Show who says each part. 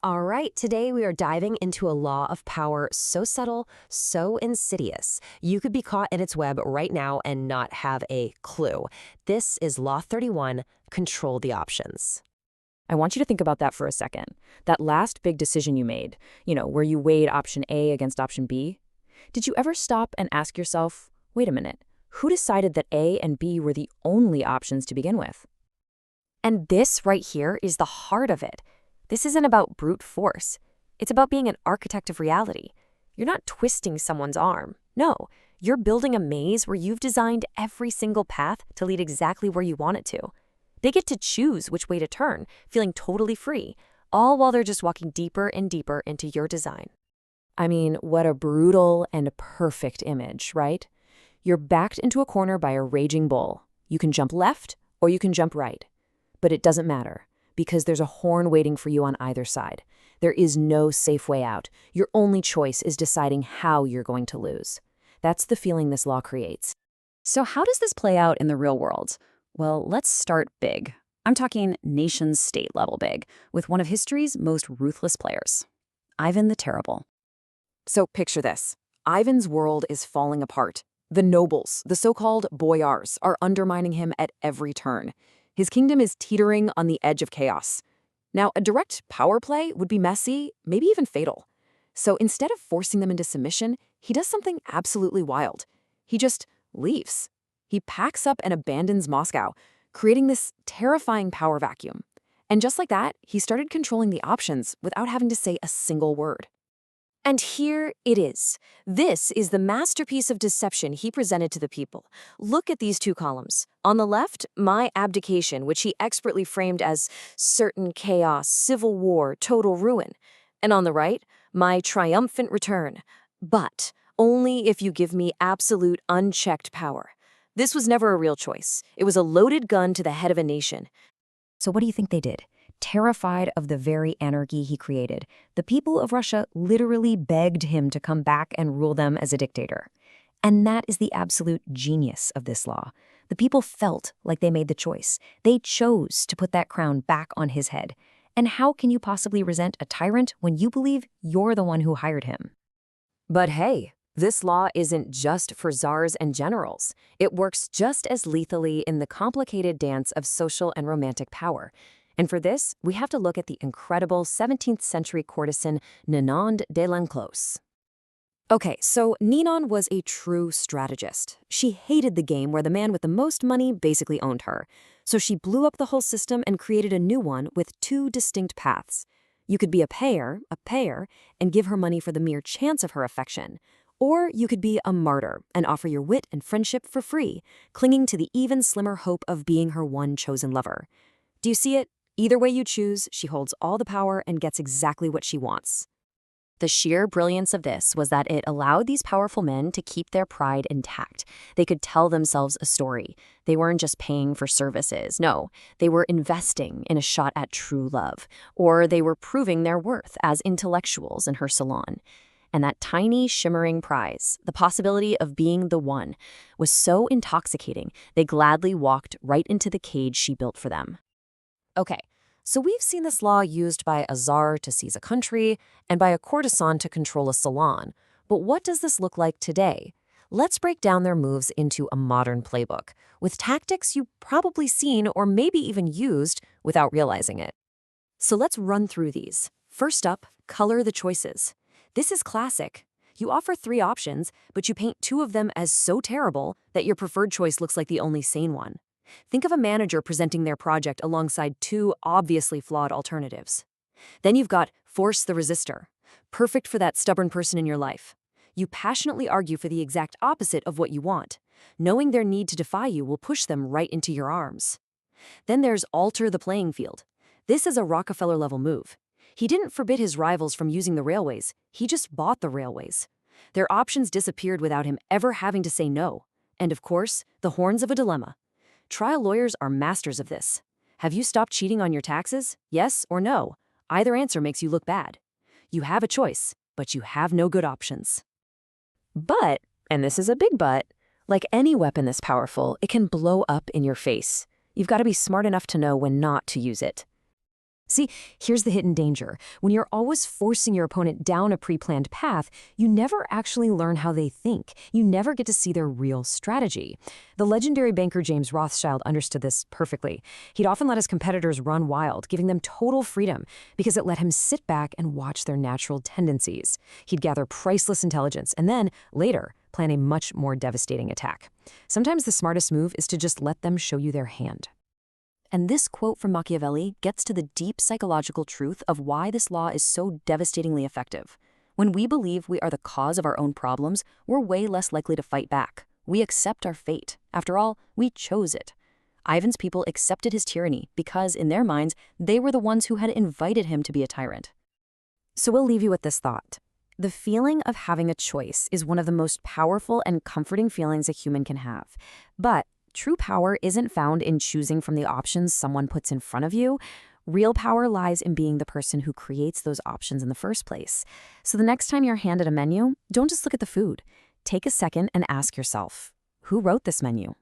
Speaker 1: All right, today we are diving into a law of power so subtle, so insidious. You could be caught in its web right now and not have a clue. This is Law 31, Control the Options.
Speaker 2: I want you to think about that for a second. That last big decision you made, where you weighed option A against option B. Did you ever stop and ask yourself, wait a minute, who decided that A and B were the only options to begin with?
Speaker 3: And this right here is the heart of it. This isn't about brute force. It's about being an architect of reality. You're not twisting someone's arm. No, you're building a maze where you've designed every single path to lead exactly where you want it to. They get to choose which way to turn, feeling totally free, all while they're just walking deeper and deeper into your design.
Speaker 2: I mean, what a brutal and perfect image, right? You're backed into a corner by a raging bull. You can jump left or you can jump right. But it doesn't matter, because there's a horn waiting for you on either side. There is no safe way out. Your only choice is deciding how you're going to lose. That's the feeling this law creates.
Speaker 4: So how does this play out in the real world? Well, let's start big. I'm talking nation-state level big, with one of history's most ruthless players, Ivan the Terrible.
Speaker 2: So picture this. Ivan's world is falling apart. The nobles, the so-called boyars, are undermining him at every turn. His kingdom is teetering on the edge of chaos. Now, a direct power play would be messy, maybe even fatal. So instead of forcing them into submission, he does something absolutely wild. He just leaves. He packs up and abandons Moscow, creating this terrifying power vacuum. And just like that, he started controlling the options without having to say a single word.
Speaker 1: And here it is. This is the masterpiece of deception he presented to the people. Look at these two columns. On the left, my abdication, which he expertly framed as certain chaos, civil war, total ruin. And on the right, my triumphant return. But only if you give me absolute unchecked power. This was never a real choice. It was a loaded gun to the head of a nation.
Speaker 3: So what do you think they did? Terrified of the very anarchy he created, the people of Russia literally begged him to come back and rule them as a dictator. And that is the absolute genius of this law. The people felt like they made the choice. They chose to put that crown back on his head. And how can you possibly resent a tyrant when you believe you're the one who hired him?
Speaker 1: But hey, this law isn't just for czars and generals. It works just as lethally in the complicated dance of social and romantic power. And for this, we have to look at the incredible 17th century courtesan Ninon de l'Enclos. Okay, so Ninon was a true strategist. She hated the game where the man with the most money basically owned her. So she blew up the whole system and created a new one with two distinct paths. You could be a payer, and give her money for the mere chance of her affection. Or you could be a martyr and offer your wit and friendship for free, clinging to the even slimmer hope of being her one chosen lover. Do you see it? Either way you choose, she holds all the power and gets exactly what she wants.
Speaker 3: The sheer brilliance of this was that it allowed these powerful men to keep their pride intact. They could tell themselves a story. They weren't just paying for services. No, they were investing in a shot at true love, or they were proving their worth as intellectuals in her salon. And that tiny, shimmering prize, the possibility of being the one, was so intoxicating, they gladly walked right into the cage she built for them.
Speaker 1: Okay, so we've seen this law used by a czar to seize a country and by a courtesan to control a salon. But what does this look like today? Let's break down their moves into a modern playbook, with tactics you've probably seen or maybe even used without realizing it. So let's run through these. First up, color the choices. This is classic. You offer 3 options, but you paint 2 of them as so terrible that your preferred choice looks like the only sane one. Think of a manager presenting their project alongside 2 obviously flawed alternatives. Then you've got force the resistor, perfect for that stubborn person in your life. You passionately argue for the exact opposite of what you want. Knowing their need to defy you will push them right into your arms. Then there's alter the playing field. This is a Rockefeller-level move. He didn't forbid his rivals from using the railways, he just bought the railways. Their options disappeared without him ever having to say no. And of course, the horns of a dilemma. Trial lawyers are masters of this. Have you stopped cheating on your taxes? Yes or no? Either answer makes you look bad. You have a choice, but you have no good options. But, and this is a big but, like any weapon this powerful, it can blow up in your face. You've got to be smart enough to know when not to use it. See, here's the hidden danger. When you're always forcing your opponent down a pre-planned path, you never actually learn how they think. You never get to see their real strategy. The legendary banker James Rothschild understood this perfectly. He'd often let his competitors run wild, giving them total freedom because it let him sit back and watch their natural tendencies. He'd gather priceless intelligence and then, later, plan a much more devastating attack. Sometimes the smartest move is to just let them show you their hand.
Speaker 3: And this quote from Machiavelli gets to the deep psychological truth of why this law is so devastatingly effective. When we believe we are the cause of our own problems, we're way less likely to fight back. We accept our fate. After all, we chose it. Ivan's people accepted his tyranny because, in their minds, they were the ones who had invited him to be a tyrant.
Speaker 4: So we'll leave you with this thought. The feeling of having a choice is one of the most powerful and comforting feelings a human can have. But true power isn't found in choosing from the options someone puts in front of you. Real power lies in being the person who creates those options in the first place. So the next time you're handed a menu, don't just look at the food. Take a second and ask yourself, who wrote this menu?